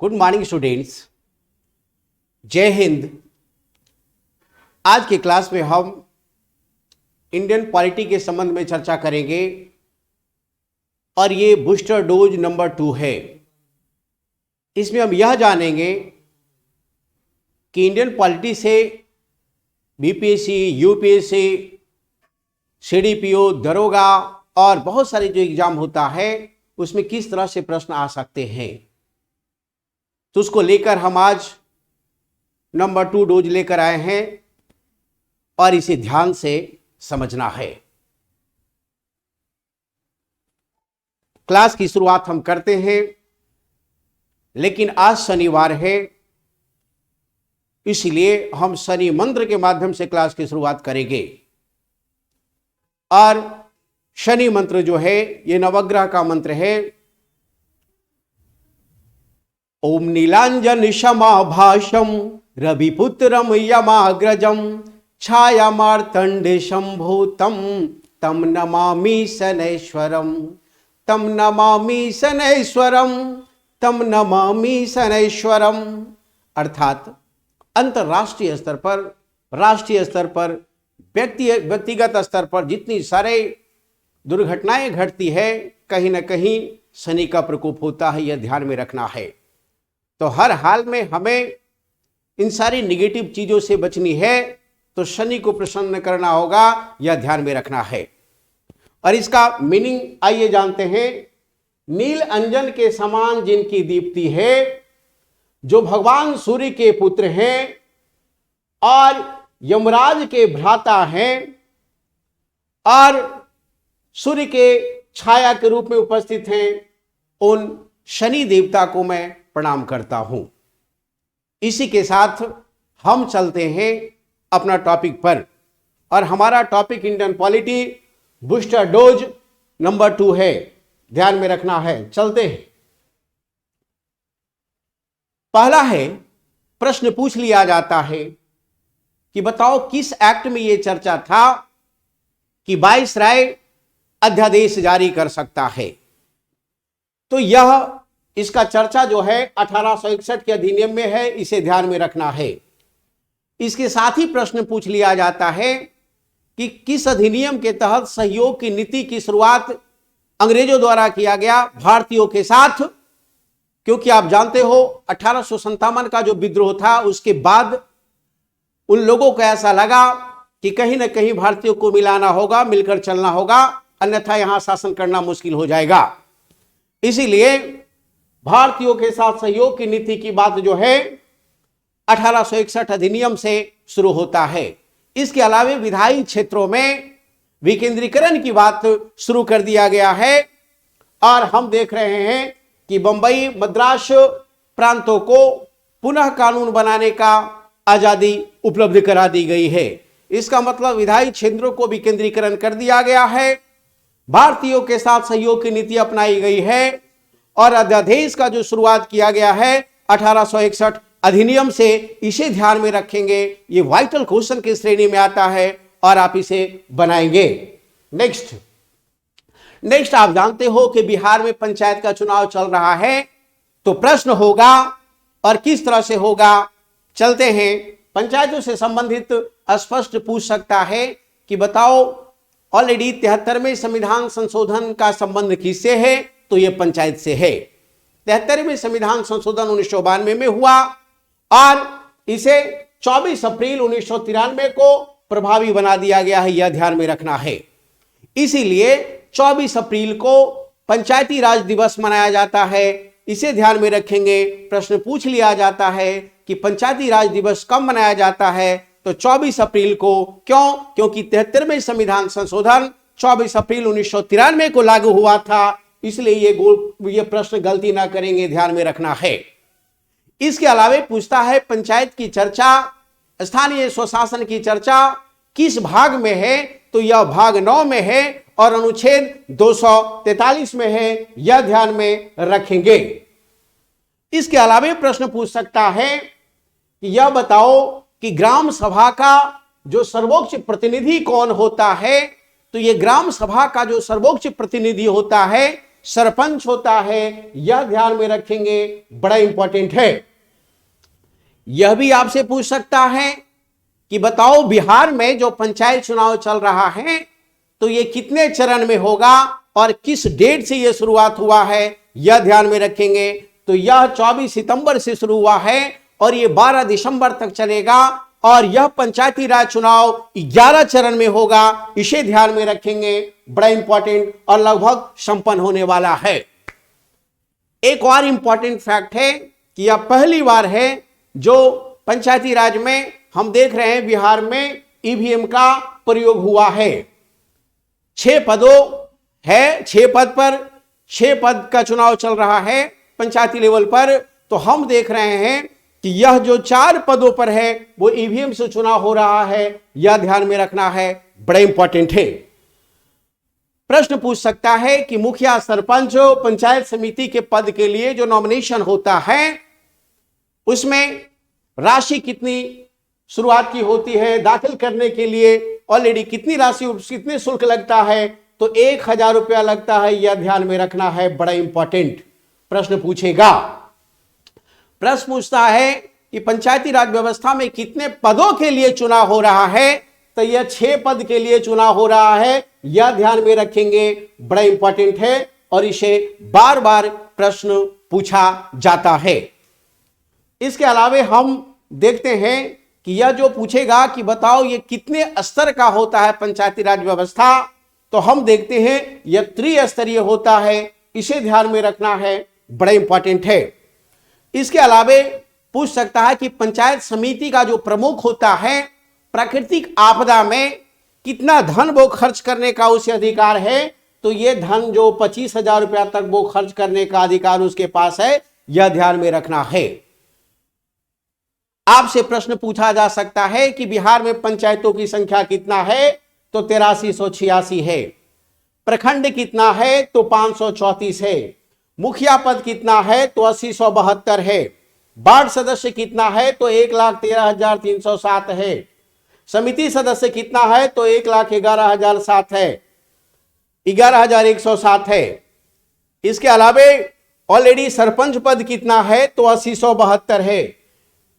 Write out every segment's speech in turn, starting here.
Good morning students, जय हिंद। आज की क्लास में हम इंडियन पॉलिटी के संबंध में चर्चा करेंगे और ये बूस्टर डोज नंबर 2 है। इसमें हम यह जानेंगे कि इंडियन पॉलिटी से बीपीएससी, यूपीएससी, सीडीपीओ, दरोगा और बहुत सारे जो एग्जाम होता है उसमें किस तरह से प्रश्न आ सकते हैं, तो उसको लेकर हम आज नंबर 2 डोज लेकर आए हैं और इसे ध्यान से समझना है। क्लास की शुरुआत हम करते हैं, लेकिन आज शनिवार है, इसलिए हम शनि मंत्र के माध्यम से क्लास की शुरुआत करेंगे। और शनि मंत्र जो है ये नवग्रह का मंत्र है। ओम नीलांजन क्षमाभाषम रविपुत्रम यमाग्रजम छाया मार्तंडे शंभूतम तम नमामि शनैश्वरम तम नमामि शनैश्वरम तम नमामि शनैश्वरम। अर्थात अंतर्राष्ट्रीय स्तर पर, राष्ट्रीय स्तर पर, व्यक्तिगत स्तर पर जितनी सारे दुर्घटनाएं घटती है, कहीं ना कहीं शनि का प्रकोप होता है, यह ध्यान में रखना है। तो हर हाल में हमें इन सारी निगेटिव चीजों से बचनी है, तो शनि को प्रसन्न करना होगा, यह ध्यान में रखना है। और इसका मीनिंग आइए जानते हैं। नील अंजन के समान जिनकी दीप्ति है, जो भगवान सूर्य के पुत्र हैं और यमराज के भ्राता हैं और सूर्य के छाया के रूप में उपस्थित हैं, उन शनि देवता को मैं प्रणाम करता हूं। इसी के साथ हम चलते हैं अपना टॉपिक पर, और हमारा topic Indian polity booster dose number 2 है, ध्यान में रखना है। चलते हैं। पहला है, प्रश्न पूछ लिया जाता है कि बताओ किस एक्ट में यह चर्चा था कि वाइसराय अध्यादेश जारी कर सकता है। तो यह इसका चर्चा जो है 1861 के अधिनियम में है, इसे ध्यान में रखना है। इसके साथ ही प्रश्न पूछ लिया जाता है कि किस अधिनियम के तहत सहयोग की नीति की शुरुआत अंग्रेजों द्वारा किया गया भारतीयों के साथ। क्योंकि आप जानते हो 1857 का जो विद्रोह था, उसके बाद उन लोगों को ऐसा लगा कि कहीं ना कहीं भारतीयों को मिलाना होगा, मिलकर चलना होगा, अन्यथा यहां शासन करना मुश्किल हो जाएगा। इसीलिए भारतीयों के साथ सहयोग की नीति की बात जो है 1861 अधिनियम से शुरू होता है। इसके अलावा विधायी क्षेत्रों में विकेंद्रीकरण की बात शुरू कर दिया गया है, और हम देख रहे हैं कि बंबई, मद्रास प्रांतों को पुनः कानून बनाने का आजादी उपलब्ध करा दी गई है। इसका मतलब विधायी क्षेत्रों को विकेंद्रीकरण कर दिया गया है, भारतीयों के साथ सहयोग की नीति अपनाई गई है, और अध्यादेश का जो शुरुआत किया गया है 1861 अधिनियम से, इसे ध्यान में रखेंगे। ये वाइटल क्वेश्चन की श्रेणी में आता है और आप इसे बनाएंगे। नेक्स्ट आप जानते हो कि बिहार में पंचायत का चुनाव चल रहा है, तो प्रश्न होगा और किस तरह से होगा। चलते हैं। पंचायतों से संबंधित स्पष्ट पूछ सकता है कि बताओ ऑलरेडी 73वें संविधान संशोधन का संबंध किससे है, तो यह पंचायत से है। 73वें संविधान संशोधन 1992 में हुआ और इसे 24 अप्रैल 1993 को प्रभावी बना दिया गया है, यह ध्यान में रखना है। इसीलिए 24 अप्रैल को पंचायती राज दिवस मनाया जाता है, इसे ध्यान में रखेंगे। प्रश्न पूछ लिया जाता है कि पंचायती राज दिवस कब मनाया जाता है, तो 24 अप्रैल को। क्यों? क्योंकि 73वें संविधान संशोधन 24 अप्रैल 1993 को लागू हुआ था, इसलिए ये प्रश्न गलती ना करेंगे, ध्यान में रखना है। इसके अलावा पूछता है पंचायत की चर्चा, स्थानीय स्वशासन की चर्चा किस भाग में है, तो यह भाग 9 में है और अनुच्छेद 243 में है, यह ध्यान में रखेंगे। इसके अलावा प्रश्न पूछ सकता है कि यह बताओ कि ग्राम सभा का जो सर्वोच्च प्रतिनिधि कौन होता है, तो यह ग्राम सभा का जो सर्वोच्च प्रतिनिधि होता है सरपंच होता है, यह ध्यान में रखेंगे, बड़ा इंपॉर्टेंट है। यह भी आपसे पूछ सकता है कि बताओ बिहार में जो पंचायत चुनाव चल रहा है तो ये कितने चरण में होगा और किस डेट से यह शुरुआत हुआ है, यह ध्यान में रखेंगे। तो यह 24 सितंबर से शुरू हुआ है और यह 12 दिसंबर तक चलेगा और यह पंचायती राज चुनाव 11 चरण में होगा, इसे ध्यान में रखेंगे, बड़ा इंपॉर्टेंट और लगभग संपन्न होने वाला है। एक और इंपॉर्टेंट फैक्ट है कि यह पहली बार है जो पंचायती राज में हम देख रहे हैं बिहार में ईवीएम का प्रयोग हुआ है। 6 पदों है, 6 पद पर 6 पद का चुनाव चल रहा है पंचायती लेवल पर। तो हम देख रहे हैं कि यह जो 4 पदों पर है वो ईवीएम से चुनाव हो रहा है, यह ध्यान में रखना है, बड़ा इंपॉर्टेंट है। प्रश्न पूछ सकता है कि मुखिया, सरपंच, पंचायत समिति के पद के लिए जो नॉमिनेशन होता है उसमें राशि कितनी शुरुआत की होती है, दाखिल करने के लिए ऑलरेडी कितनी राशि, कितने शुल्क लगता है, तो 1000 रुपया लगता है, यह ध्यान में रखना है, बड़ा इंपॉर्टेंट प्रश्न पूछेगा। प्रश्न पूछता है कि पंचायती राज व्यवस्था में कितने पदों के लिए चुनाव हो रहा है, तो यह 6 पद के लिए चुनाव हो रहा है, यह ध्यान में रखेंगे, बड़ा इंपॉर्टेंट है और इसे बार बार प्रश्न पूछा जाता है। इसके अलावा हम देखते हैं कि यह जो पूछेगा कि बताओ ये कितने स्तर का होता है पंचायती राज व्यवस्था, तो हम देखते हैं यह त्रिस्तरीय होता है, इसे ध्यान में रखना है, बड़ा इंपॉर्टेंट है। इसके अलावा पूछ सकता है कि पंचायत समिति का जो प्रमुख होता है प्राकृतिक आपदा में कितना धन वो खर्च करने का उसे अधिकार है, तो ये धन जो 25,000 रुपया तक वो खर्च करने का अधिकार उसके पास है, यह ध्यान में रखना है। आपसे प्रश्न पूछा जा सकता है कि बिहार में पंचायतों की संख्या कितना है, तो 8386 है। प्रखंड कितना है, तो 534 है। मुखिया पद कितना है, तो 8072 है। वार्ड सदस्य कितना है, तो 1,13,307 है। समिति सदस्य कितना है, तो 1,11,007 है, 11,107 है। इसके अलावा ऑलरेडी सरपंच पद कितना है, तो 8072 है।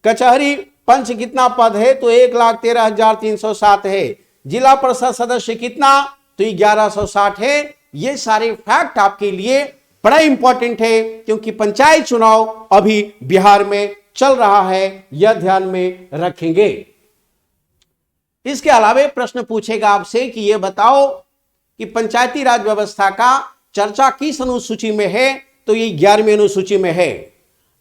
कचहरी पंच कितना पद है, तो 1,13,307 है। जिला परिषद सदस्य कितना, तो 1160 है। ये सारे फैक्ट आपके लिए बड़ा इंपॉर्टेंट है क्योंकि पंचायत चुनाव अभी बिहार में चल रहा है, यह ध्यान में रखेंगे। इसके अलावा प्रश्न पूछेगा आपसे कि यह बताओ कि पंचायती राज व्यवस्था का चर्चा किस अनुसूची में है, तो ये 11वीं अनुसूची में है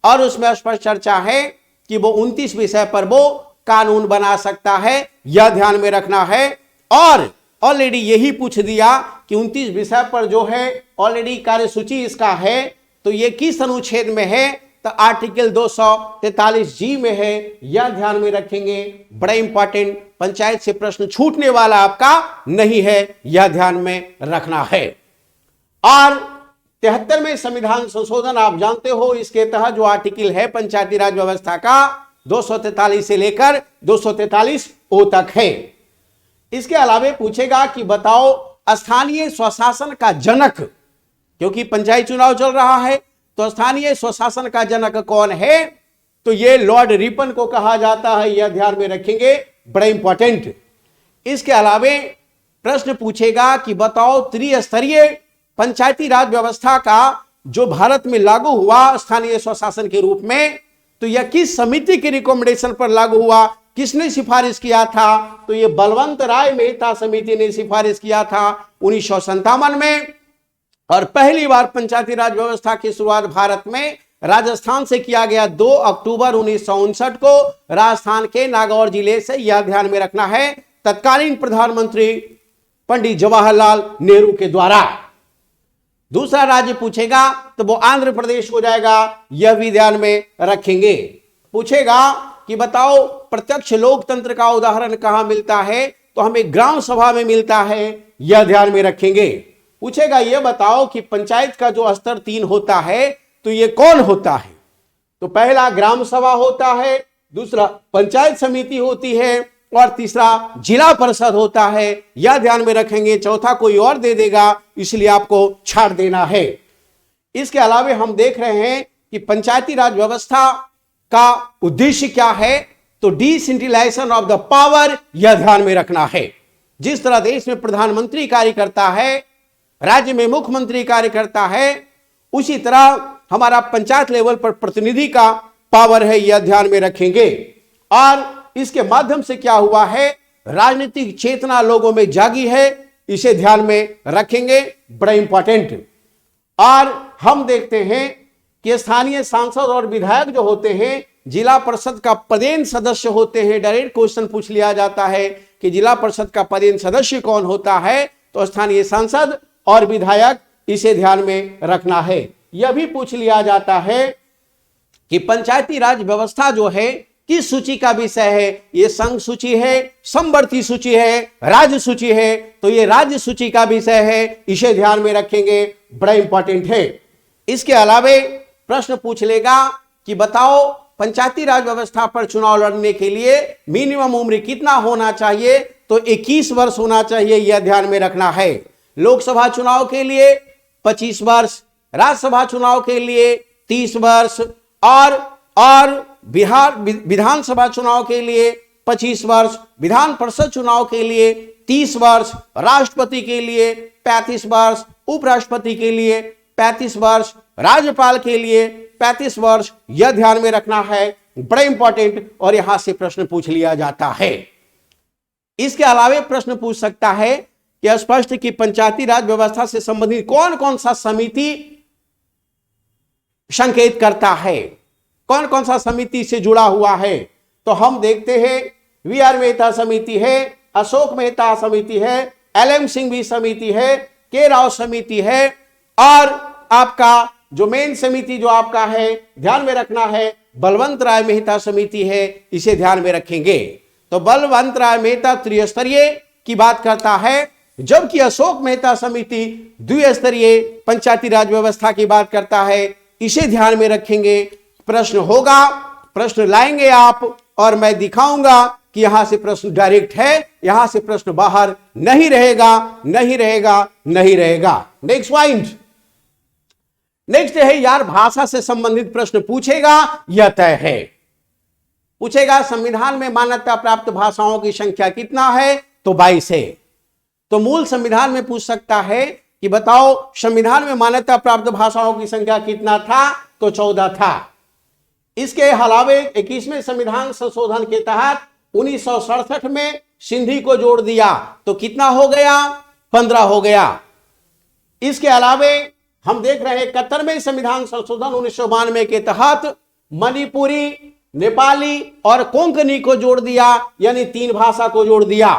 और उसमें स्पष्ट चर्चा है कि वो 29 विषय पर वो कानून बना सकता है, यह ध्यान में रखना है। और ऑलरेडी यही पूछ दिया कि 29 विषय पर जो है ऑलरेडी कार्यसूची इसका है, तो ये किस अनुच्छेद में है, तो आर्टिकल 243G में है, यह ध्यान में रखेंगे, बड़ा इंपॉर्टेंट। पंचायत से प्रश्न छूटने वाला आपका नहीं है, यह ध्यान में रखना है। और 73वें संविधान संशोधन आप जानते हो, इसके तहत जो आर्टिकल है पंचायती राज व्यवस्था का 243 से लेकर 243O तक है। इसके अलावा पूछेगा कि बताओ स्थानीय स्वशासन का जनक, क्योंकि पंचायत चुनाव चल रहा है तो स्थानीय स्वशासन का जनक कौन है, तो ये लॉर्ड रिपन को कहा जाता है, यह ध्यान में रखेंगे, बड़ा इंपॉर्टेंट। इसके अलावा प्रश्न पूछेगा कि बताओ त्रिस्तरीय पंचायती राज व्यवस्था का जो भारत में लागू हुआ स्थानीय स्वशासन के रूप में, तो यह किस समिति के रिकमेंडेशन पर लागू हुआ, किसने सिफारिश किया था, तो यह बलवंत राय मेहता समिति ने सिफारिश किया था 1957 में। और पहली बार पंचायती राज व्यवस्था की शुरुआत भारत में राजस्थान से किया गया 2 अक्टूबर 1959 को, राजस्थान के नागौर जिले से, यह ध्यान में रखना है, तत्कालीन प्रधानमंत्री पंडित जवाहरलाल नेहरू के द्वारा। दूसरा राज्य पूछेगा तो वो आंध्र प्रदेश हो जाएगा, यह भी ध्यान में रखेंगे। पूछेगा कि बताओ प्रत्यक्ष लोकतंत्र का उदाहरण कहां मिलता है, तो हमें ग्राम सभा में मिलता है, यह ध्यान में रखेंगे। पूछेगा यह बताओ कि पंचायत का जो स्तर 3 होता है तो यह कौन होता है, तो पहला ग्राम सभा होता है, दूसरा पंचायत समिति होती है और तीसरा जिला परिषद होता है, यह ध्यान में रखेंगे। चौथा कोई और दे देगा, इसलिए आपको छाड़ देना है। इसके अलावा हम देख रहे हैं कि पंचायती राज व्यवस्था का उद्देश्य क्या है, तो डिसेंट्रलाइजेशन ऑफ द पावर, यह ध्यान में रखना है। जिस तरह देश में प्रधानमंत्री कार्य करता है, राज्य में मुख्यमंत्री कार्य करता है, उसी तरह हमारा पंचायत लेवल पर प्रतिनिधि का पावर है, यह ध्यान में रखेंगे। और इसके माध्यम से क्या हुआ है, राजनीतिक चेतना लोगों में जागी है, इसे ध्यान में रखेंगे, बड़ा इंपॉर्टेंट। और हम देखते हैं कि स्थानीय सांसद और विधायक जो होते हैं, जिला परिषद का पदेन सदस्य होते हैं। डायरेक्ट क्वेश्चन पूछ लिया जाता है कि जिला परिषद का पदेन सदस्य कौन होता है, तो स्थानीय सांसद और विधायक, इसे ध्यान में रखना है। यह भी पूछ लिया जाता है कि पंचायती राज व्यवस्था जो है किस सूची का विषय है, ये संघ सूची है, समवर्ती सूची है, राज्य सूची है, तो ये राज्य सूची का विषय है, इसे ध्यान में रखेंगे, बड़ा इंपॉर्टेंट है। इसके अलावा प्रश्न पूछ लेगा कि बताओ पंचायती राज व्यवस्था पर चुनाव लड़ने के लिए मिनिमम उम्र कितना होना चाहिए, तो 21 वर्ष होना चाहिए, यह ध्यान में रखना है। लोकसभा चुनाव के लिए 25 वर्ष, राज्यसभा चुनाव के लिए 30 वर्ष और बिहार विधानसभा चुनाव के लिए 25 वर्ष, विधान परिषद चुनाव के लिए 30 वर्ष, राष्ट्रपति के लिए 35 वर्ष, उपराष्ट्रपति के लिए 35 वर्ष, राज्यपाल के लिए 35 वर्ष, यह ध्यान में रखना है, बड़ा इंपॉर्टेंट। और यहां से प्रश्न पूछ लिया जाता है। इसके अलावा प्रश्न पूछ सकता है कि स्पष्ट कि पंचायती राज व्यवस्था से संबंधित कौन कौन सा समिति संकेत करता है, कौन कौन सा समिति से जुड़ा हुआ है, तो हम देखते हैं वी.आर. मेहता समिति है, अशोक मेहता समिति है, एल.एम. सिंघवी समिति है, के राव समिति है, और आपका जो मेन समिति जो आपका है ध्यान में रखना है, बलवंत राय मेहता समिति है, इसे ध्यान में रखेंगे। तो बलवंत राय मेहता त्रिस्तरीय की बात करता है, जबकि अशोक मेहता समिति द्विस्तरीय पंचायती राज व्यवस्था की बात करता है, इसे ध्यान में रखेंगे। प्रश्न होगा, प्रश्न लाएंगे आप, और मैं दिखाऊंगा कि यहां से प्रश्न डायरेक्ट है, यहां से प्रश्न बाहर नहीं रहेगा, नहीं रहेगा, नहीं रहेगा। नेक्स्ट पॉइंट, नेक्स्ट है यार, भाषा से संबंधित प्रश्न पूछेगा, यह तय है। पूछेगा संविधान में मान्यता प्राप्त भाषाओं की संख्या कितना है, तो 22 है। तो मूल संविधान में पूछ सकता है कि बताओ संविधान में मान्यता प्राप्त भाषाओं की संख्या कितना था, तो 14 था। इसके अलावा 21वें संविधान संशोधन के तहत 1967 में सिंधी को जोड़ दिया, तो कितना हो गया, 15 हो गया। इसके अलावा हम देख रहे हैं 71वें संविधान संशोधन 1992 के तहत मणिपुरी, नेपाली और कोंकणी को जोड़ दिया, यानी 3 भाषा को जोड़ दिया।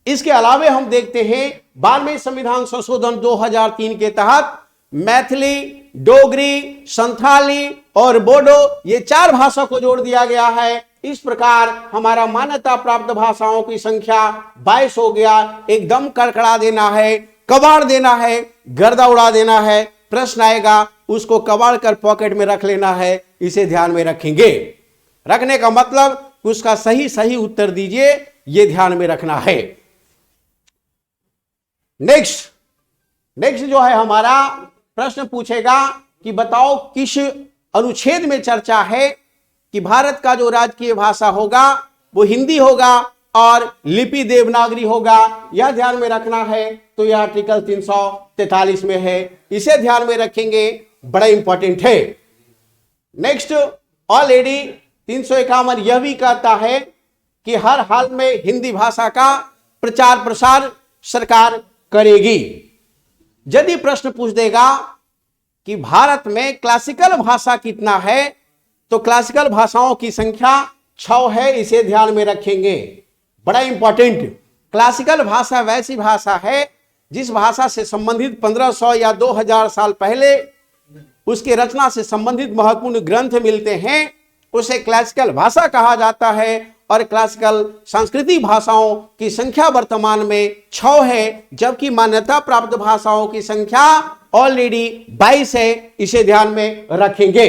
इसके अलावा हम देखते हैं 12वें संविधान संशोधन 2003 के तहत मैथिली, डोगरी, संथाली और बोडो, ये 4 भाषा को जोड़ दिया गया है। इस प्रकार हमारा मान्यता प्राप्त भाषाओं की संख्या 22 हो गया। एकदम कड़कड़ा देना है, कबाड़ देना है, गर्दा उड़ा देना है। प्रश्न आएगा, उसको कबाड़ कर पॉकेट में रख लेना है, इसे ध्यान में रखेंगे। रखने का मतलब उसका सही सही उत्तर दीजिए, यह ध्यान में रखना है। नेक्स्ट जो है हमारा प्रश्न पूछेगा कि बताओ किस अनुच्छेद में चर्चा है कि भारत का जो राजकीय भाषा होगा वो हिंदी होगा और लिपि देवनागरी होगा, यह ध्यान में रखना है। तो यह आर्टिकल 343 में है, इसे ध्यान में रखेंगे, बड़ा इंपॉर्टेंट है। नेक्स्ट ऑलरेडी 351 यह भी कहता है कि हर हाल में हिंदी भाषा का प्रचार प्रसार सरकार करेगी। यदि प्रश्न पूछ देगा कि भारत में क्लासिकल भाषा कितना है, तो क्लासिकल भाषाओं की संख्या 6 है, इसे ध्यान में रखेंगे, बड़ा इंपॉर्टेंट। क्लासिकल भाषा वैसी भाषा है जिस भाषा से संबंधित 1500 या 2000 साल पहले उसके रचना से संबंधित महत्वपूर्ण ग्रंथ मिलते हैं, उसे क्लासिकल भाषा कहा जाता है। और क्लासिकल सांस्कृतिक भाषाओं की संख्या वर्तमान में 6 है, जबकि मान्यता प्राप्त भाषाओं की संख्या ऑलरेडी 22 है, इसे ध्यान में रखेंगे।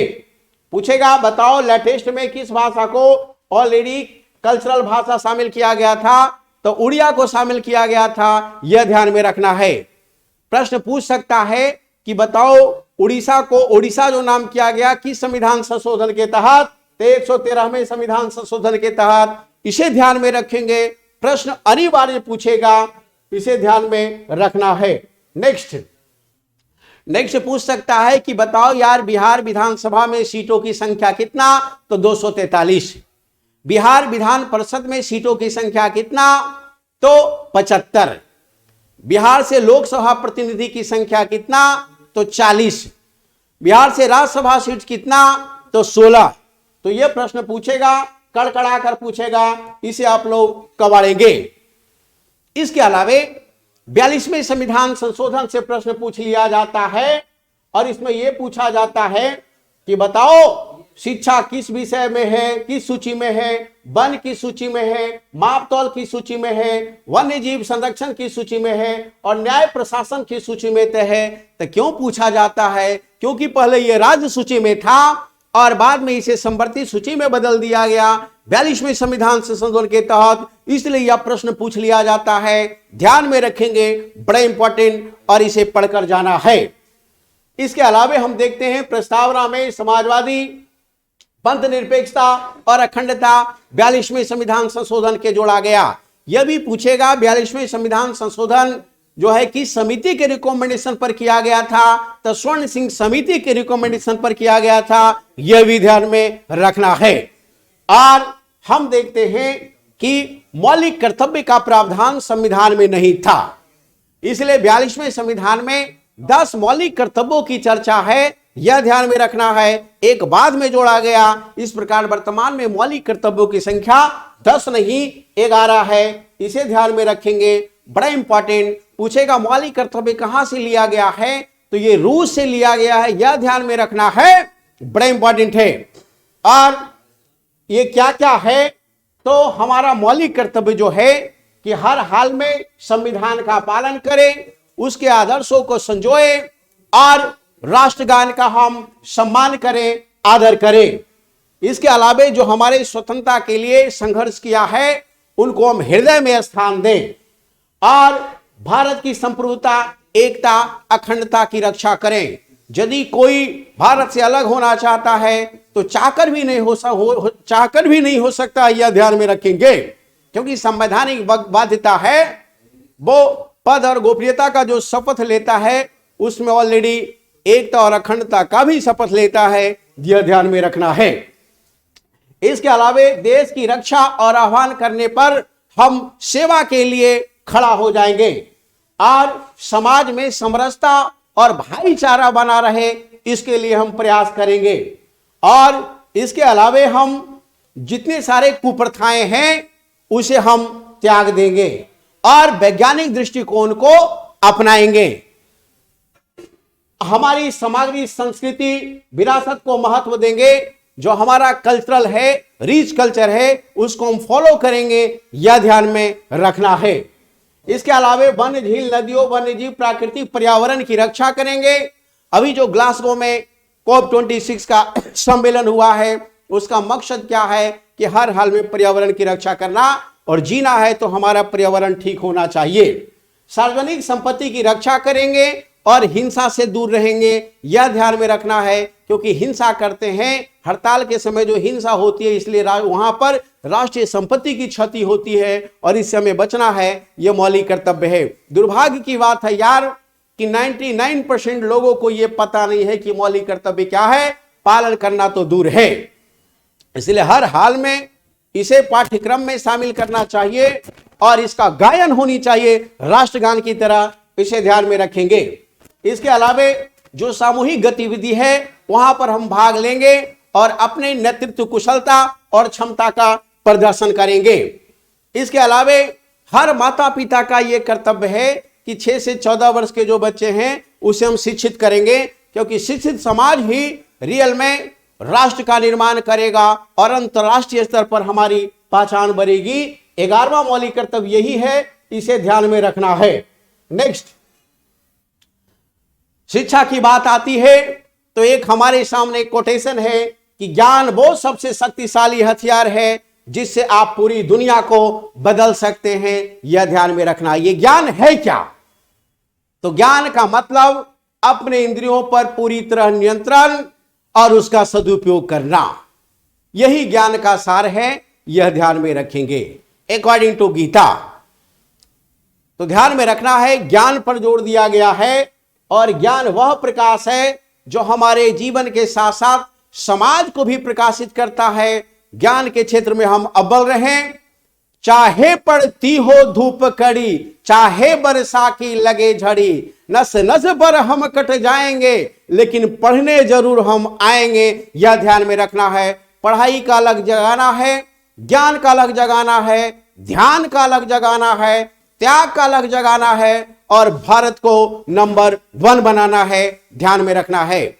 पूछेगा बताओ लेटेस्ट में किस भाषा को ऑलरेडी कल्चरल भाषा शामिल किया गया था, तो उड़िया को शामिल किया गया था, यह ध्यान में रखना है। प्रश्न पूछ सकता है कि बताओ उड़ीसा जो नाम किया गया किस संविधान संशोधन के तहत? 113वें संविधान संशोधन के तहत। इसे ध्यान में रखेंगे, प्रश्न अनिवार्य पूछेगा, इसे ध्यान में रखना है। नेक्स्ट पूछ सकता है कि बताओ यार बिहार विधानसभा में सीटों की संख्या कितना? तो 243। बिहार विधान परिषद में सीटों की संख्या कितना? तो 75। बिहार से लोकसभा प्रतिनिधि की संख्या कितना? तो 40। बिहार से राज्यसभा सीट कितना? तो 16। तो यह प्रश्न पूछेगा, कड़कड़ा कर पूछेगा, इसे आप लोग कबाड़ेंगे। इसके अलावे 42वें संविधान संशोधन से प्रश्न पूछ लिया जाता है और इसमें यह पूछा जाता है कि बताओ शिक्षा किस विषय में है, किस सूची में है? वन की सूची में है, मापतौल की सूची में है, वन्य जीव संरक्षण की सूची में है और न्याय प्रशासन की सूची में तय है। तो क्यों पूछा जाता है? क्योंकि पहले यह राज्य सूची में था और बाद में इसे संवर्ती सूची में बदल दिया गया 42वें संविधान संशोधन के तहत, इसलिए यह प्रश्न पूछ लिया जाता है। ध्यान में रखेंगे, बड़ा इंपॉर्टेंट, और इसे पढ़कर जाना है। इसके अलावे हम देखते हैं प्रस्तावना में समाजवादी, पंथ निरपेक्षता और अखंडता 42वें संविधान संशोधन के जोड़ा गया। यह भी पूछेगा 42वें संविधान संशोधन जो है किस समिति के रिकमेंडेशन पर किया गया था? तो स्वर्ण सिंह समिति के रिकमेंडेशन पर किया गया था, यह भी ध्यान में रखना है। और हम देखते हैं कि मौलिक कर्तव्य का प्रावधान संविधान में नहीं था, इसलिए 42वें संविधान में 10 मौलिक कर्तव्यों की चर्चा है, यह ध्यान में रखना है। एक बाद में जोड़ा गया। इस प्रकार वर्तमान में मौलिक कर्तव्यों की संख्या 10 नहीं 11 है, इसे ध्यान में रखेंगे। बड़ा इंपॉर्टेंट पूछेगा मौलिक कर्तव्य कहां से लिया गया है? तो ये रूस से लिया गया है, यह ध्यान में रखना है, बड़ा इंपॉर्टेंट है। और ये क्या क्या है? तो हमारा मौलिक कर्तव्य जो है कि हर हाल में संविधान का पालन करें, उसके आदर्शों को संजोए और राष्ट्रगान का हम सम्मान करें, आदर करें। इसके अलावे जो हमारे स्वतंत्रता के लिए संघर्ष किया है उनको हम हृदय में स्थान दें और भारत की संप्रभुता, एकता, अखंडता की रक्षा करें। यदि कोई भारत से अलग होना चाहता है तो चाहकर भी नहीं हो सकता, यह ध्यान में रखेंगे, क्योंकि संवैधानिक बाध्यता है। वो पद और गोपनीयता का जो शपथ लेता है उसमें ऑलरेडी एकता और अखंडता का भी शपथ लेता है, यह ध्यान में रखना है। इसके अलावे देश की रक्षा और आह्वान करने पर हम सेवा के लिए खड़ा हो जाएंगे और समाज में समरसता और भाईचारा बना रहे, इसके लिए हम प्रयास करेंगे। और इसके अलावे हम जितने सारे कुप्रथाएं हैं उसे हम त्याग देंगे और वैज्ञानिक दृष्टिकोण को अपनाएंगे। हमारी सामग्री, संस्कृति, विरासत को महत्व देंगे। जो हमारा कल्चरल है, रिच कल्चर है, उसको हम फॉलो करेंगे, यह ध्यान में रखना है। इसके अलावे वन, झील, नदियों, वन्यजीव, प्राकृतिक पर्यावरण की रक्षा करेंगे। अभी जो ग्लासगो में COP26 का सम्मेलन हुआ है, उसका मकसद क्या है कि हर हाल में पर्यावरण की रक्षा करना, और जीना है तो हमारा पर्यावरण ठीक होना चाहिए। सार्वजनिक संपत्ति की रक्षा करेंगे और हिंसा से दूर रहेंगे, यह ध्यान में रखना है, क्योंकि हिंसा करते हैं, हड़ताल के समय जो हिंसा होती है, इसलिए वहां पर राष्ट्रीय संपत्ति की क्षति होती है और इससे हमें बचना है, यह मौलिक कर्तव्य है। दुर्भाग्य की बात है यार कि 99% लोगों को यह पता नहीं है कि मौलिक कर्तव्य क्या है, पालन करना तो दूर है। इसलिए हर हाल में इसे पाठ्यक्रम में शामिल करना चाहिए और इसका गायन होनी चाहिए राष्ट्रगान की तरह, इसे ध्यान में रखेंगे। इसके अलावे जो सामूहिक गतिविधि है वहां पर हम भाग लेंगे और अपने नेतृत्व कुशलता और क्षमता का प्रदर्शन करेंगे। इसके अलावे हर माता पिता का यह कर्तव्य है कि 6 से 14 वर्ष के जो बच्चे हैं उसे हम शिक्षित करेंगे, क्योंकि शिक्षित समाज ही रियल में राष्ट्र का निर्माण करेगा और अंतरराष्ट्रीय स्तर पर हमारी पहचान बढ़ेगी। 11वां मौलिक कर्तव्य यही है, इसे ध्यान में रखना है। नेक्स्ट, शिक्षा की बात आती है तो एक हमारे सामने कोटेशन है कि ज्ञान वो सबसे शक्तिशाली हथियार है जिससे आप पूरी दुनिया को बदल सकते हैं, यह ध्यान में रखना। ये ज्ञान है क्या? तो ज्ञान का मतलब अपने इंद्रियों पर पूरी तरह नियंत्रण और उसका सदुपयोग करना, यही ज्ञान का सार है। यह ध्यान में रखेंगे अकॉर्डिंग टू गीता। तो ध्यान में रखना है, ज्ञान पर जोर दिया गया है और ज्ञान वह प्रकाश है जो हमारे जीवन के साथ साथ समाज को भी प्रकाशित करता है। ज्ञान के क्षेत्र में हम अव्वल रहें, चाहे पड़ती हो धूप कड़ी, चाहे बरसा की लगे झड़ी, नस नस पर हम कट जाएंगे लेकिन पढ़ने जरूर हम आएंगे। यह ध्यान में रखना है। पढ़ाई का अलग जगाना है, ज्ञान का अलग जगाना है, ध्यान का अलग जगाना है, त्याग का अलग जगाना है और भारत को नंबर 1 बनाना है। ध्यान में रखना है।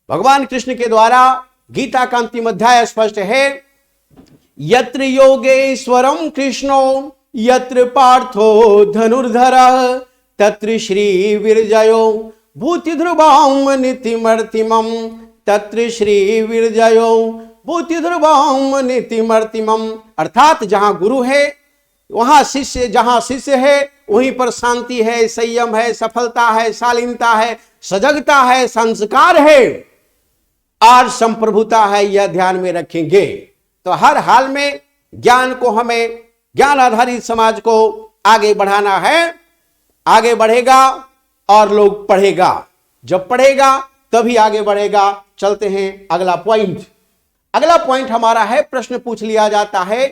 भगवान कृष्ण के द्वारा गीता का अंतिम अध्याय स्पष्ट है, यत्र योगेश्वरम कृष्णो यत्र पार्थो धनुर्धरः तत्र श्री विरजयो भूति ध्रुवम नीतिमर्तिमम, तत्र श्री विरजयो भूति ध्रुवम नीतिमर्तिमम। अर्थात जहां गुरु है वहां शिष्य, जहां शिष्य है वहीं पर शांति है, संयम है, सफलता है, शालीनता है, सजगता है, संस्कार है और संप्रभुता है। यह ध्यान में रखेंगे तो हर हाल में ज्ञान को, हमें ज्ञान आधारित समाज को आगे बढ़ाना है। आगे बढ़ेगा और लोग पढ़ेगा, जब पढ़ेगा तभी आगे बढ़ेगा। चलते हैं अगला पॉइंट। अगला पॉइंट हमारा है, प्रश्न पूछ लिया जाता है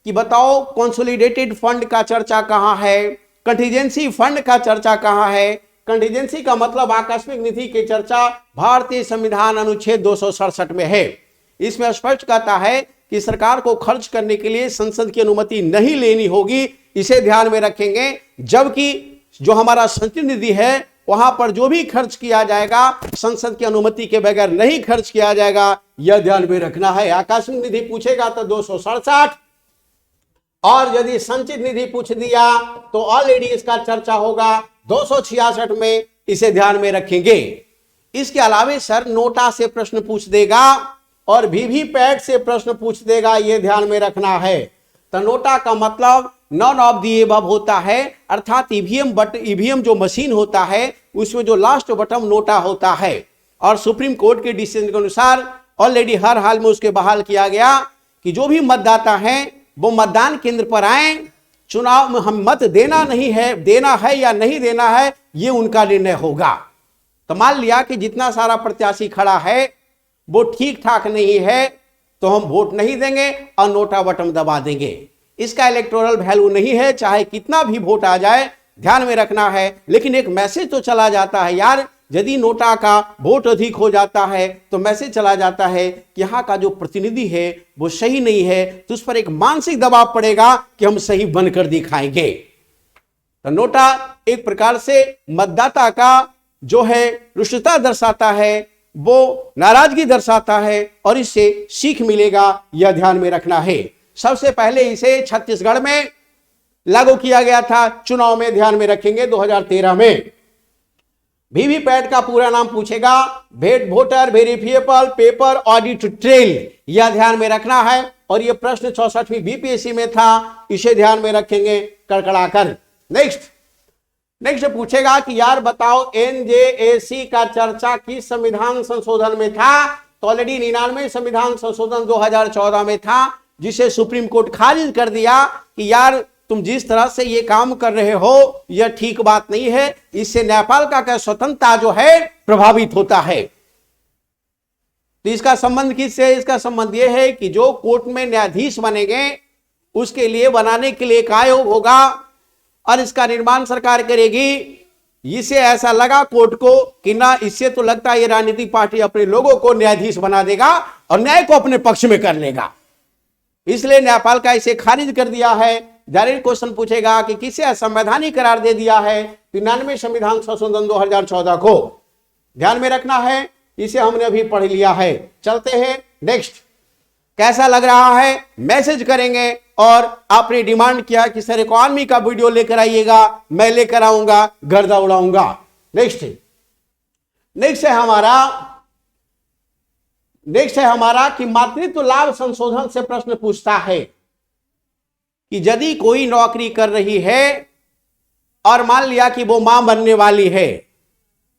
कि बताओ कंसोलिडेटेड फंड का चर्चा कहां है, कंटीजेंसी फंड का चर्चा कहां है। कंटीजेंसी का मतलब आकस्मिक निधि की चर्चा भारतीय संविधान अनुच्छेद 267 में है। इसमें स्पष्ट कहता है कि सरकार को खर्च करने के लिए संसद की अनुमति नहीं लेनी होगी, इसे ध्यान में रखेंगे। जबकि जो हमारा संचित निधि है वहां पर जो भी खर्च किया जाएगा संसद की अनुमति के बगैर नहीं खर्च किया जाएगा, यह ध्यान में रखना है। आकस्मिक निधि पूछेगा तो 267 और यदि संचित निधि पूछ दिया तो ऑलरेडी इसका चर्चा होगा 266 में, इसे ध्यान में रखेंगे। इसके अलावा सर नोटा से प्रश्न पूछ देगा और वीवीपैट से प्रश्न पूछ देगा, यह ध्यान में रखना है। तो नोटा का मतलब नॉन ऑफ दी एबव होता है, अर्थात ईवीएम जो मशीन होता है उसमें जो लास्ट बटन नोटा होता है और सुप्रीम कोर्ट के डिसीजन के अनुसार ऑलरेडी हर हाल में उसके बहाल किया गया कि जो भी मतदाता हैं वो मतदान केंद्र पर आए। चुनाव में हम मत देना नहीं है, देना है या नहीं देना है ये उनका निर्णय होगा। तो मान लिया कि जितना सारा प्रत्याशी खड़ा है वो ठीक ठाक नहीं है तो हम वोट नहीं देंगे और नोटा बटन दबा देंगे। इसका इलेक्टोरल वैल्यू नहीं है, चाहे कितना भी वोट आ जाए, ध्यान में रखना है। लेकिन एक मैसेज तो चला जाता है यार, यदि नोटा का वोट अधिक हो जाता है तो मैसेज चला जाता है कि यहाँ का जो प्रतिनिधि है वो सही नहीं है, तो उस पर एक मानसिक दबाव पड़ेगा कि हम सही बनकर दिखाएंगे। तो नोटा एक प्रकार से मतदाता का जो है रुष्टता दर्शाता है, वो नाराजगी दर्शाता है और इससे सीख मिलेगा, यह ध्यान में रखना है। सबसे पहले इसे छत्तीसगढ़ में लागू किया गया था, चुनाव में, ध्यान में रखेंगे 2013 में। वीवीपैट का पूरा नाम पूछेगा, voter verifiable paper audit trail, यह ध्यान में रखना है। और यह प्रश्न 64वीं बीपीएससी में था, इसे ध्यान में रखेंगे कड़कड़ाकर। नेक्स्ट पूछेगा कि यार बताओ एनजेएसी का चर्चा किस संविधान संशोधन में था। तो ऑलरेडी 99 संविधान संशोधन 2014 में था, जिसे सुप्रीम कोर्ट खारिज कर दिया कि यार तुम जिस तरह से ये काम कर रहे हो यह ठीक बात नहीं है, इससे नेपाल का स्वतंत्रता जो है प्रभावित होता है। तो इसका संबंध किससे? इसका संबंध यह है कि जो कोर्ट में न्यायाधीश बनेंगे उसके लिए बनाने के लिए एक आयोग होगा और इसका निर्माण सरकार करेगी। इसे ऐसा लगा कोर्ट को कि ना, इससे तो लगता है ये राजनीतिक पार्टी अपने लोगों को न्यायाधीश बना देगा और न्याय को अपने पक्ष में कर लेगा, इसलिए न्यायपाल का इसे खारिज कर दिया है। डायरेक्ट क्वेश्चन पूछेगा कि किसे असंवैधानिक करार दे दिया है 99 संविधान संशोधन 2014 को, ध्यान में रखना है। इसे हमने अभी पढ़ लिया है। चलते हैं नेक्स्ट। कैसा लग रहा है मैसेज करेंगे और आपने डिमांड किया कि सर इकोनॉमी का वीडियो लेकर आइएगा, मैं लेकर आऊंगा, गर्दा उड़ाऊंगा। नेक्स्ट है हमारा कि मातृत्व लाभ संशोधन से प्रश्न पूछता है कि यदि कोई नौकरी कर रही है और मान लिया कि वो मां बनने वाली है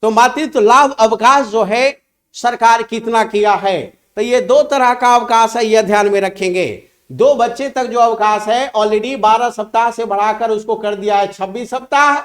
तो मातृत्व लाभ अवकाश जो है सरकार कितना किया है, तो ये 2 तरह का अवकाश है, यह ध्यान में रखेंगे। 2 बच्चे तक जो अवकाश है ऑलरेडी 12 सप्ताह से बढ़ाकर उसको कर दिया है 26 सप्ताह,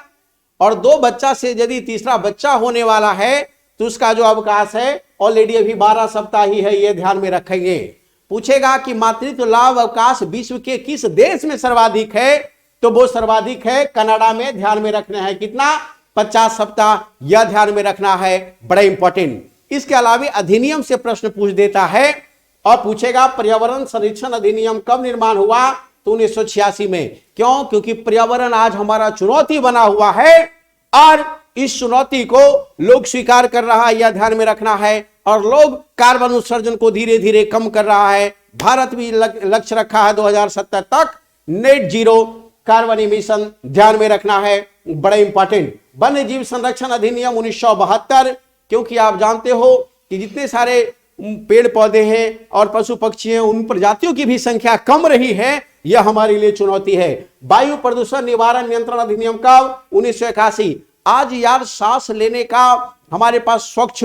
और 2 बच्चा से यदि तीसरा बच्चा होने वाला है तो उसका जो अवकाश है ऑलरेडी अभी 12 सप्ताह ही है, यह ध्यान में रखेंगे। पूछेगा कि मातृत्व लाभ अवकाश विश्व के किस देश में सर्वाधिक है, तो वो सर्वाधिक है कनाडा में। ध्यान में रखना है कितना, 50 सप्ताह, यह ध्यान में रखना है, बड़ा इंपॉर्टेंट। इसके अलावा अधिनियम से प्रश्न पूछ देता है और पूछेगा पर्यावरण संरक्षण अधिनियम कब निर्माण हुआ, तो 1986 में। क्यों? क्योंकि पर्यावरण आज हमारा चुनौती बना हुआ है और इस चुनौती को लोग स्वीकार कर रहा है, यह ध्यान में रखना है, और लोग कार्बन उत्सर्जन को धीरे धीरे कम कर रहा है। भारत भी लक्ष्य रखा है 2070 तक नेट जीरो कार्बन इमिशन, ध्यान में रखना है, बड़ा इंपॉर्टेंट। वन्य जीव संरक्षण अधिनियम 1972, क्योंकि आप जानते हो कि जितने सारे पेड़ पौधे हैं और पशु पक्षी हैं उन प्रजातियों की भी संख्या कम रही है, यह हमारे लिए चुनौती है। वायु प्रदूषण निवारण नियंत्रण अधिनियम कब, 1981। आज यार सांस लेने का हमारे पास स्वच्छ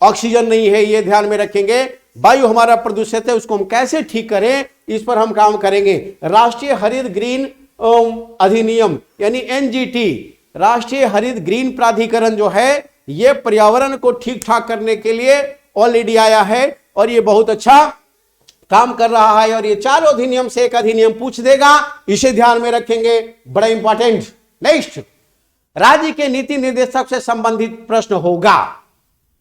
ऑक्सीजन नहीं है, यह ध्यान में रखेंगे। वायु हमारा प्रदूषित है, उसको हम कैसे ठीक करें, इस पर हम काम करेंगे। राष्ट्रीय हरित ग्रीन अधिनियम यानी एनजीटी, राष्ट्रीय हरित ग्रीन प्राधिकरण जो है यह पर्यावरण को ठीक ठाक करने के लिए ऑलरेडी आया है और ये बहुत अच्छा काम कर रहा है। और ये चारों अधिनियम से एक अधिनियम पूछ देगा, इसे ध्यान में रखेंगे, बड़ा इंपॉर्टेंट। नेक्स्ट, राज्य के नीति निर्देशक से संबंधित प्रश्न होगा,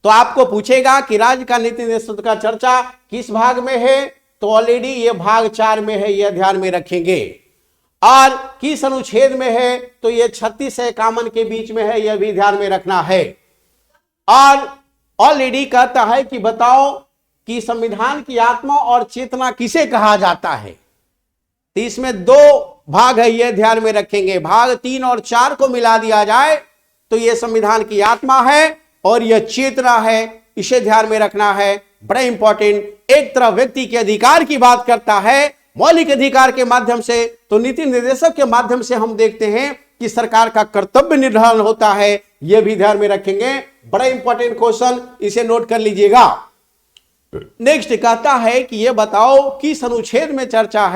तो आपको पूछेगा कि राज्य का नीति निर्देशक का चर्चा किस भाग में है, तो ऑलरेडी ये भाग 4 में है, यह ध्यान में रखेंगे। और किस अनुच्छेद में है, तो ये 36 से 51 के बीच में है, यह भी ध्यान में रखना है। और ऑलरेडी कहता है कि बताओ कि संविधान की आत्मा और चेतना किसे कहा जाता है, तो इसमें 2 भाग है, यह ध्यान में रखेंगे। भाग 3 और 4 को मिला दिया जाए तो यह संविधान की आत्मा है और यह चेतना है, इसे ध्यान में रखना है, बड़ा इंपॉर्टेंट। एक तरफ व्यक्ति के अधिकार की बात करता है मौलिक अधिकार के माध्यम से, तो नीति निर्देशक के माध्यम से हम देखते हैं कि सरकार का कर्तव्य निर्धारण होता है, यह भी ध्यान में रखेंगे, बड़ा इंपॉर्टेंट क्वेश्चन, इसे नोट कर लीजिएगा। नेक्स्ट कहता है कि यह बताओ किस अनुच्छेद में चर्चा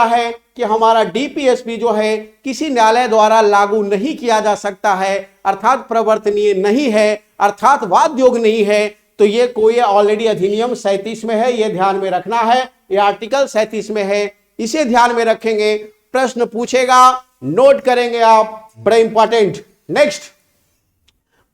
है कि हमारा डीपीएसपी जो है किसी न्यायालय द्वारा लागू नहीं किया जा सकता है, अर्थात प्रवर्तनीय नहीं है, अर्थात वाद योग नहीं है, तो ये कोई ऑलरेडी अधिनियम 37 में है, यह ध्यान में रखना है, यह आर्टिकल 37 में है, इसे ध्यान में रखेंगे। प्रश्न पूछेगा, नोट करेंगे आप, बड़ा इंपॉर्टेंट। नेक्स्ट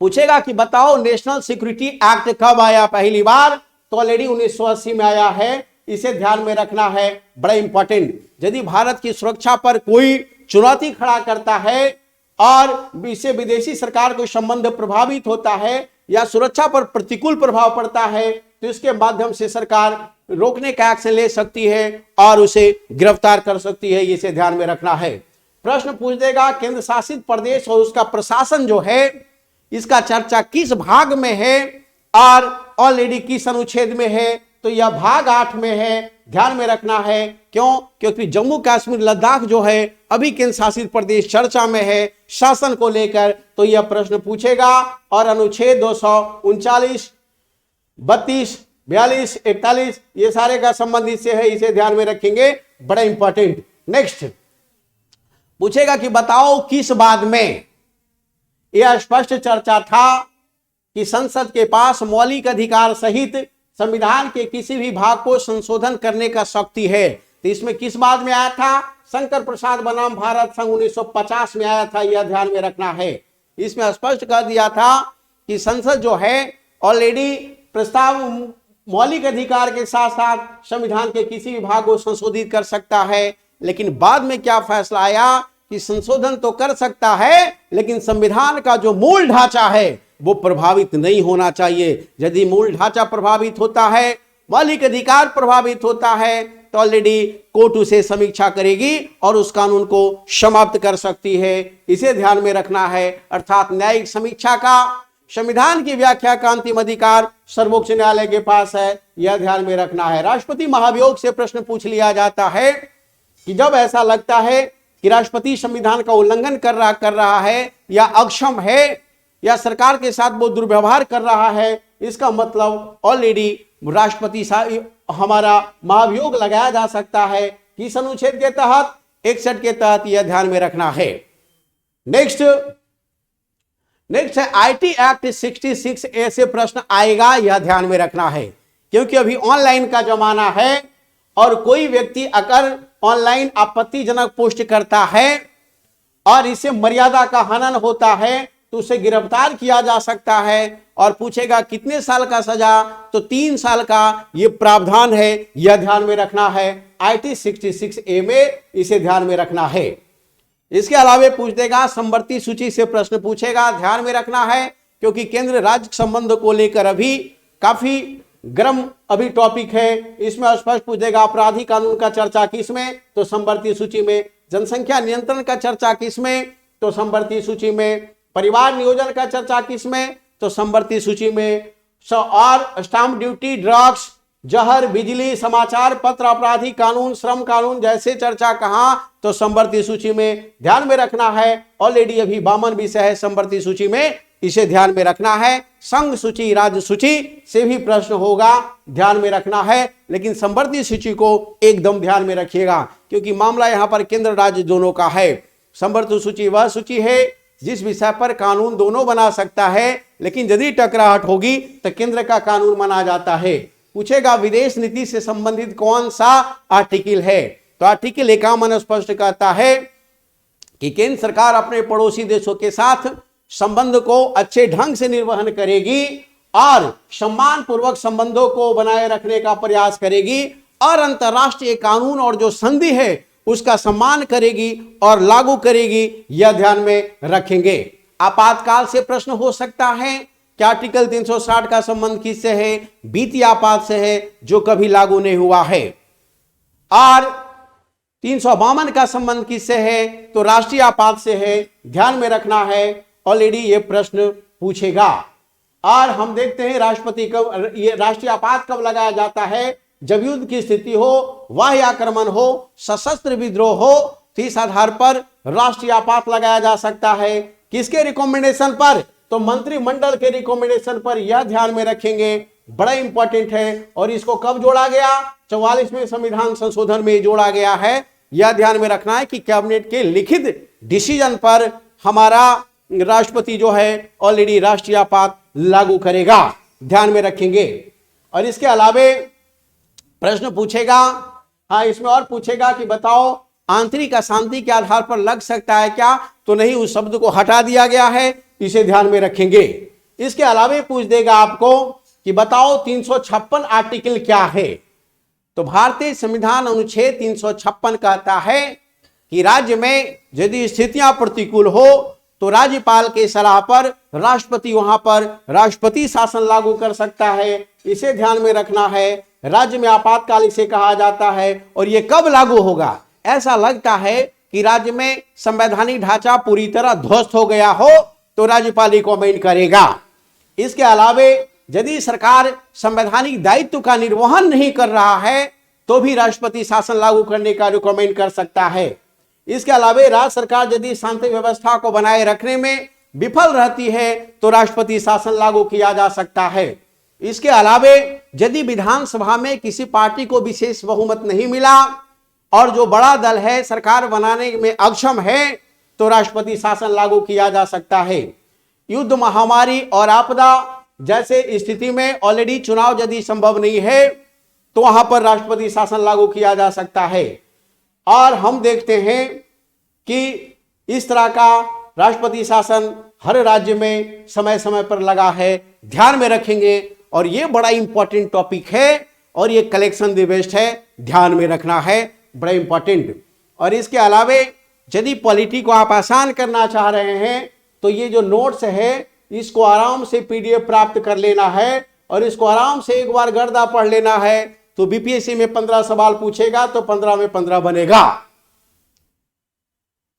पूछेगा कि बताओ नेशनल सिक्योरिटी एक्ट कब आया पहली बार, तो ऑलरेडी 1980 में आया है, इसे ध्यान में रखना है, बड़ा इंपॉर्टेंट। यदि भारत की सुरक्षा पर कोई चुनौती खड़ा करता है और इससे विदेशी सरकार को संबंध प्रभावित होता है या सुरक्षा पर प्रतिकूल प्रभाव पड़ता है, तो इसके माध्यम से सरकार रोकने का एक्शन ले सकती है और उसे गिरफ्तार कर सकती है, इसे ध्यान में रखना है। प्रश्न पूछ देगा केंद्र शासित प्रदेश और उसका प्रशासन जो है इसका चर्चा किस भाग में है और ऑलरेडी किस अनुच्छेद में है, तो यह भाग 8 में है, ध्यान में रखना है। क्यों? क्योंकि जम्मू कश्मीर लद्दाख जो है अभी केंद्र शासित प्रदेश चर्चा में है शासन को लेकर, तो यह प्रश्न पूछेगा। और अनुच्छेद 239, 32, 42, 41 ये सारे का संबंधित से है, इसे ध्यान में रखेंगे, बड़ा इंपॉर्टेंट। नेक्स्ट पूछेगा कि बताओ किस बाद में यह स्पष्ट चर्चा था कि संसद के पास मौलिक अधिकार सहित संविधान के किसी भी भाग को संशोधन करने का शक्ति है, तो इसमें किस बात में आया था, शंकर प्रसाद बनाम भारत संघ 1950 में आया था, यह ध्यान में रखना है। इसमें स्पष्ट कर दिया था कि संसद जो है ऑलरेडी प्रस्ताव मौलिक अधिकार के साथ साथ संविधान के किसी भी भाग को संशोधित कर सकता है, लेकिन बाद में क्या फैसला आया कि संशोधन तो कर सकता है लेकिन संविधान का जो मूल ढांचा है वो प्रभावित नहीं होना चाहिए। यदि मूल ढांचा प्रभावित होता है, मौलिक अधिकार प्रभावित होता है, तो ऑलरेडी कोर्ट उसे समीक्षा करेगी और उस कानून को समाप्त कर सकती है, इसे ध्यान में रखना है। अर्थात न्यायिक समीक्षा का, संविधान की व्याख्या का अंतिम अधिकार सर्वोच्च न्यायालय के पास है, यह ध्यान में रखना है। राष्ट्रपति महाभियोग से प्रश्न पूछ लिया जाता है कि जब ऐसा लगता है कि राष्ट्रपति संविधान का उल्लंघन कर रहा है या अक्षम है या सरकार के साथ वो दुर्व्यवहार कर रहा है, इसका मतलब ऑलरेडी राष्ट्रपति हमारा महाभियोग लगाया जा सकता है। किस अनुच्छेद के तहत? 61 के तहत। यह ध्यान में रखना है। नेक्स्ट है आईटी एक्ट 66A से प्रश्न आएगा, यह ध्यान में रखना है, क्योंकि अभी ऑनलाइन का जमाना है और कोई व्यक्ति अगर ऑनलाइन आपत्तिजनक पोस्ट करता है और इससे मर्यादा का हनन होता है तो उसे गिरफ्तार किया जा सकता है और पूछेगा कितने साल का सजा, तो 3 साल का यह प्रावधान है, यह ध्यान में रखना है। आईटी 66A में इसे ध्यान में रखना है। इसके अलावा पूछ देगा समवर्ती सूची से प्रश्न पूछेगा, ध्यान में रखना है, क्योंकि केंद्र राज्य संबंध को लेकर अभी काफी गर्म अभी टॉपिक है। इसमें स्पष्ट पूछ देगा आपराधिक कानून का चर्चा किसमें, तो समवर्ती सूची में। जनसंख्या नियंत्रण का चर्चा किसमें, तो समवर्ती सूची में। परिवार नियोजन का चर्चा किसमें, तो समवर्ती सूची में। और स्टाम्प ड्यूटी, ड्रग्स, जहर, बिजली, समाचार पत्र, आपराधिक कानून, श्रम कानून जैसे चर्चा कहां, तो समवर्ती सूची में। ध्यान में रखना है, ऑलरेडी अभी 52 विषय है समवर्ती सूची में, इसे ध्यान में रखना है। संघ सूची, राज्य सूची से भी प्रश्न होगा, ध्यान में रखना है, लेकिन समवर्ती सूची को एकदम ध्यान में रखिएगा, क्योंकि मामला यहां पर केंद्र राज्य दोनों का है। समवर्ती सूची वह सूची है जिस विषय पर कानून दोनों बना सकता है, लेकिन यदि टकराहट होगी तो केंद्र का कानून माना जाता है। पूछेगा विदेश नीति से संबंधित कौन सा आर्टिकल है, तो आर्टिकल 51 स्पष्ट कहता है कि केंद्र सरकार अपने पड़ोसी देशों के साथ संबंध को अच्छे ढंग से निर्वहन करेगी और सम्मान पूर्वक संबंधों को बनाए रखने का प्रयास करेगी और अंतर्राष्ट्रीय कानून और जो संधि है उसका सम्मान करेगी और लागू करेगी, यह ध्यान में रखेंगे। आपातकाल से प्रश्न हो सकता है कि आर्टिकल 360 का संबंध किससे है, बीती आपात से है जो कभी लागू नहीं हुआ है। और 352 का संबंध किससे है, तो राष्ट्रीय आपात से है, ध्यान में रखना है, ऑलरेडी ये प्रश्न पूछेगा। और हम देखते हैं राष्ट्रपति कब, ये राष्ट्रीय आपात कब लगाया जाता है, जब युद्ध की स्थिति हो, बाह्य आक्रमण हो, सशस्त्र विद्रोह हो, तो इस आधार पर राष्ट्रीय आपात लगाया जा सकता है। किसके रिकमेंडेशन पर, तो मंत्रिमंडल के रिकमेंडेशन पर, यह ध्यान में रखेंगे, बड़ा इंपॉर्टेंट है। और इसको कब जोड़ा गया, 44वें संविधान संशोधन में जोड़ा गया है, यह ध्यान में रखना है कि कैबिनेट के लिखित डिसीजन पर हमारा राष्ट्रपति जो है ऑलरेडी राष्ट्रीय आपात लागू करेगा, ध्यान में रखेंगे। और इसके अलावे प्रश्न पूछेगा, हाँ इसमें और पूछेगा कि बताओ आंतरिक अशांति के आधार पर लग सकता है क्या, तो नहीं, उस शब्द को हटा दिया गया है, इसे ध्यान में रखेंगे। इसके अलावा पूछ देगा आपको कि बताओ 356 आर्टिकल क्या है, तो भारतीय संविधान अनुच्छेद 356 कहता है कि राज्य में यदि स्थितियां प्रतिकूल हो तो राज्यपाल के सलाह पर राष्ट्रपति वहां पर राष्ट्रपति शासन लागू कर सकता है, इसे ध्यान में रखना है। राज्य में आपातकाल इसे कहा जाता है। और यह कब लागू होगा, ऐसा लगता है कि राज्य में संवैधानिक ढांचा पूरी तरह ध्वस्त हो गया हो तो राज्यपाल रिकमेंड करेगा। इसके अलावे यदि सरकार संवैधानिक दायित्व का निर्वहन नहीं कर रहा है तो भी राष्ट्रपति शासन लागू करने का रिकमेंड कर सकता है। इसके अलावा राज्य सरकार यदि शांति व्यवस्था को बनाए रखने में विफल रहती है तो राष्ट्रपति शासन लागू किया जा सकता है। इसके अलावा यदि विधानसभा में किसी पार्टी को विशेष बहुमत नहीं मिला और जो बड़ा दल है सरकार बनाने में अक्षम है तो राष्ट्रपति शासन लागू किया जा सकता है। युद्ध, महामारी और आपदा जैसे स्थिति में ऑलरेडी चुनाव यदि संभव नहीं है तो वहां पर राष्ट्रपति शासन लागू किया जा सकता है। और हम देखते हैं कि इस तरह का राष्ट्रपति शासन हर राज्य में समय समय पर लगा है, ध्यान में रखेंगे। और ये बड़ा इंपॉर्टेंट टॉपिक है और ये कलेक्शन द बेस्ट है, ध्यान में रखना है, बड़ा इंपॉर्टेंट। और इसके अलावा यदि पॉलिटी को आप आसान करना चाह रहे हैं तो ये जो नोट्स है इसको आराम से पीडीएफ प्राप्त कर लेना है और इसको आराम से एक बार गर्दा पढ़ लेना है। तो बीपीएससी में 15 सवाल पूछेगा तो 15 में 15 बनेगा।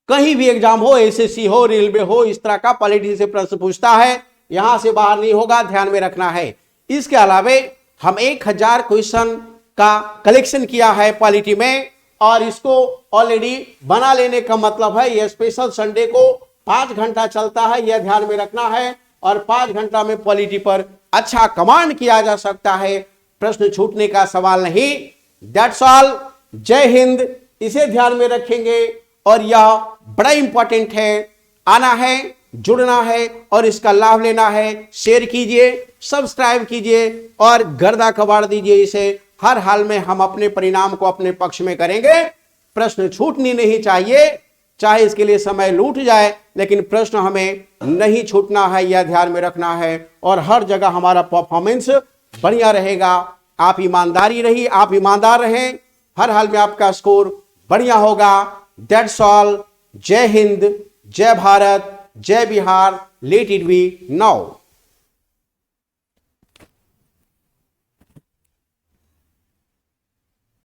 कहीं भी एग्जाम हो, एसएससी हो, रेलवे हो, इस तरह का पॉलिटी से प्रश्न पूछता है, यहां से बाहर नहीं होगा, ध्यान में रखना है। इसके अलावा हम 1000 क्वेश्चन का कलेक्शन किया है पॉलिटी में और इसको ऑलरेडी बना लेने का मतलब है यह स्पेशल संडे को 5 घंटा चलता है, यह ध्यान में रखना है। और 5 घंटा में पॉलिटी पर अच्छा कमांड किया जा सकता है, प्रश्न छूटने का सवाल नहीं। That's all. जय हिंद। इसे ध्यान में रखेंगे और यह बड़ा इंपॉर्टेंट है। आना है, जुड़ना है और इसका लाभ लेना है। शेयर कीजिए, सब्सक्राइब कीजिए और गर्दा कबाड़ दीजिए इसे। हर हाल में हम अपने परिणाम को अपने पक्ष में करेंगे। प्रश्न छूटनी नहीं चाहिए, चाहे इसके लिए समय लूट जाए, लेकिन प्रश्न हमें नहीं छूटना है, यह ध्यान में रखना है। और हर जगह हमारा परफॉर्मेंस बढ़िया रहेगा। आप ईमानदारी रही, आप ईमानदार रहें, हर हाल में आपका स्कोर बढ़िया होगा। That's all. जय हिंद, जय भारत, जय Bihar. Let it be now.